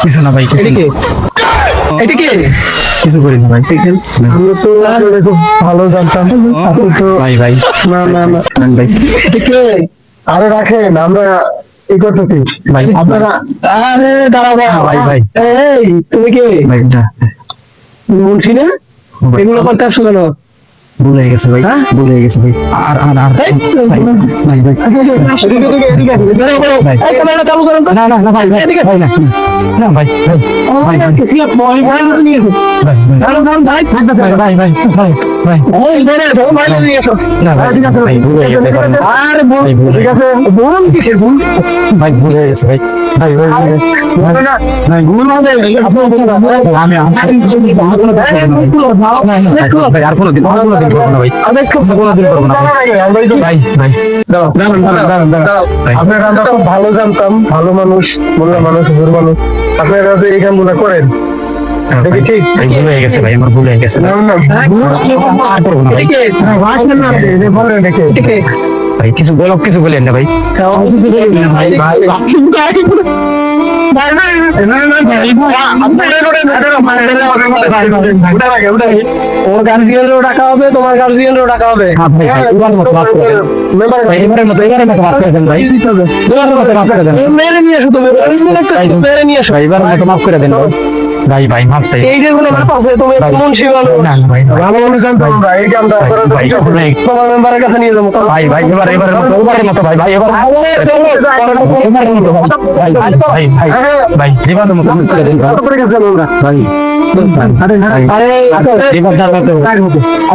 কিছু না ভাই, কিছু করি না ভাই। আমি তো খুব ভালো জানতাম। ভাই ভাই না না না ভাই আরে রাখেন, আমরা এই করতেছি ভাই আপনারা। আরে দাঁড়াবো ভাই, ভাই। এই তুমি কে? ভাই মুন্সি না? এগুলো করতে আসছো কেন? ভুলে গেছে ভাই, হ্যাঁ? ভুলে গেছে ভাই। আর আর আর ভাই ভাই ভাই ভাই। এই ক্যামেরাটা চালু করেন তো। না না না ভাই ভাই ভাই না না ভাই ভাই ভাই ভাই কি আপনি ভাই নিয়ে এসো। ভাই দাঁড়ান দাঁড়ান ভাই। ভাই ভাই ভাই ভাই এই ধরে ভাই নিয়ে এসো। না ভাই ভাই ভুলে গেছে আরে বল, ভাই, ভুল ঠিক আছে। বল কিসের ভুল? ভাই ভুলে গেছে ভাই ভাই ভাই ভাই বল না। ভাই ভুল হবে। আপনি বলুন। আমি ভাই আর কোনোদিন করবো না ভাই, কোনোদিন করবো না ভাই ভাই আপনারা আমরা খুব ভালো জানতাম, ভালো মানুষ, মোল্লা মানুষ, হুজুর মানুষ। আপনারা যে এই কামগুলো করেন দেখি ঠিক। ভাই ভুলে গেছে ভাই, আমার ভুলে গেছে না না আর করবো না ভাই। ভাই কিছু বলেন না ভাই। ওর গার্জিয়ানও ডাকা হবে, তোমার গার্জিয়ানও ডাকা হবে। হ্যাঁ ভাই, ভাই, এবারের মতো মাফ করে দেন। ভাই, এবারের মতো মাফ করে দেন ভাই। এবারের মতো মাফ করে দেন। মেরে নিয়ে এসো তুমি, মেরে নিয়ে এসো। ভাই, এবারের মতো মাফ করে দেন ভাই। ভাই মাফ চাই। এই যেগুলো আমার পাশে তুমি ভাই, মুন্সি ভালো না, না, ভাই, ভাই। ভালো মানুষ জানতাম আমরা, এই কামটা ভাই, করার ভাই, জন্য ভাই। তোমার মেম্বারের কাছে নিয়ে যাবো। ভাই ভাই এবারের মতো ভাই ভাই এবার ভাই ভাই ভাই এবারের মতো মাফ করে দেন ভাই। করে গেছিলাম আমরা। ভাই আরে এবার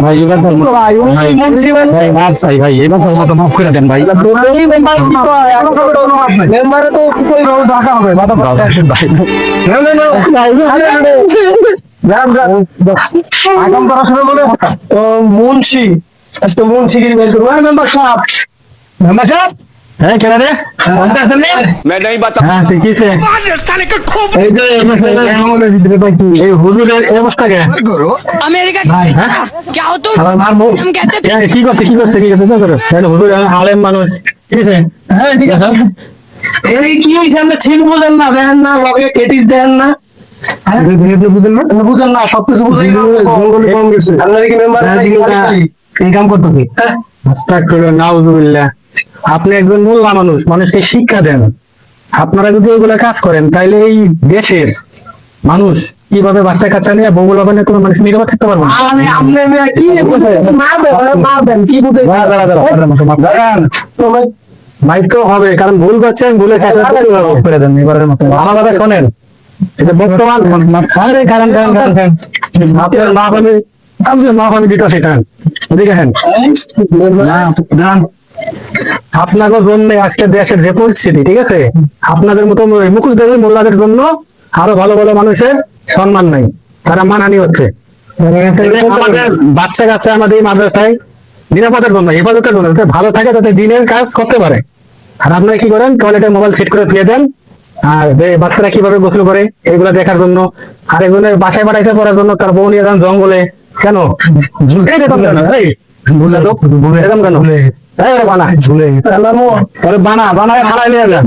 ভাই এবার ভাই মাফ চাই ভাই, এবার মতো মাফ করে দেন ভাই। মেম্বারে তো কই ডাকা হবে। ভাই আগাম করার সময় মনে তো মুন্সি আজকে মুন্সিগিরি বের করবো। মেম্বার সাহেব, মেম্বার সাহেব, হ্যাঁ কেন রে? मैं नहीं बता হ্যাঁ ঠিক আছে। এই যে আমাদের ভিতরে ভাই কি এই হুজুরের এই অবস্থা কে? अमेरिका ভাই হ্যাঁ क्या हो तुम আমার মারবো। हम कहते थे কি করতে না করো তাহলে হুজুর আলেম মানুষ, ঠিক আছে? হ্যাঁ ঠিক আছে। এই কি হয়েছে? আমরা ছিল বুঝেন না, দেন না, লগে কেটিস দেন না, বুঝেন না, বুঝেন না, সবকিছু বুঝেন না। আপনারা কি মেম্বার এই কাম করতেছি। আস্তাগফিরুল্লাহ, নাউযুবিল্লাহ। আপনি একজন মোল্লা মানুষ, মানুষকে শিক্ষা দেন। আপনারা যদি এগুলা কাজ করেন তাইলে এই দেশের মানুষ কিভাবে বাচ্চা কাচ্চা নিয়ে বউ লাগানে কোনো মানুষ নিরাপদ থাকতে পারবে না। আপনি কি মারবেন কি বুঝে তোমার মাইক তো হবে, কারণ ভুল করছেন, ভুলে করে দেন এবারের মতো। আমার কথা শোনেন, এটা বর্তমান আরে কারণ আপনার মা বলে আপনার মা বলে দিতে সেটা দেখেন আপনাদের জন্য আজকে দেশের যে পরিস্থিতি, ঠিক আছে? আপনাদের মতো মুখোশধারী মোল্লাদের জন্য আরো ভালো ভালো মানুষের সম্মান নাই, তারা মানহানি হচ্ছে। আমাদের বাচ্চা কাচ্চা আমাদের এই মাদ্রাসায় নিরাপদের জন্য, হেফাজতের জন্য, যাতে ভালো থাকে, যাতে দিনের কাজ করতে পারে। আর আপনারা কি করেন? টয়লেটে মোবাইল সেট করে দিয়ে দেন, আর বাচ্চারা কিভাবে গোসল করে এগুলা দেখার জন্য। আর একজনের বাসায় বাড়াইতে পড়ার জন্য তার বউ নিয়ে যান জঙ্গলে। কেন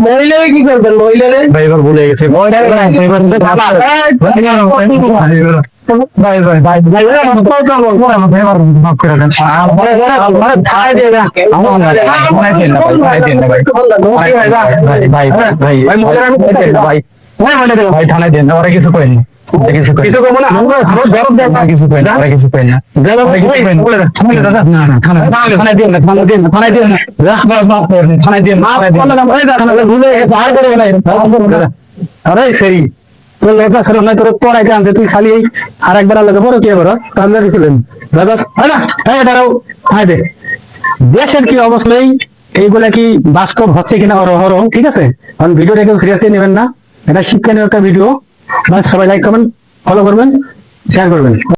মহিলারে কি করবেন? মহিলারে ভুলে গেছে ভাই, থানায় দেন, ওরা কিছু করেন কিছু করবো না, কিছু করেন না, কিছু করেন না, থানায় দিন না, থানায় দিন না, থানায় দিন আরে সেই তোর লেখা ছিল না, তোর পড়াইতে আনতে তুই খালি আর একবার আলাদা বড় কি বড় তাহলে ছিলেন দাদা দাঁড়াও। হ্যাঁ দে, দেশের কি অবস্থা, এইগুলা কি বাস্তব হচ্ছে কিনা হরহ, ঠিক আছে? কারণ ভিডিওটা কেউ সিরিয়াসলি নেবেন না, এটা শিক্ষণীয় একটা ভিডিও। সবাই লাইক করবেন, ফলো করবেন, শেয়ার করবেন।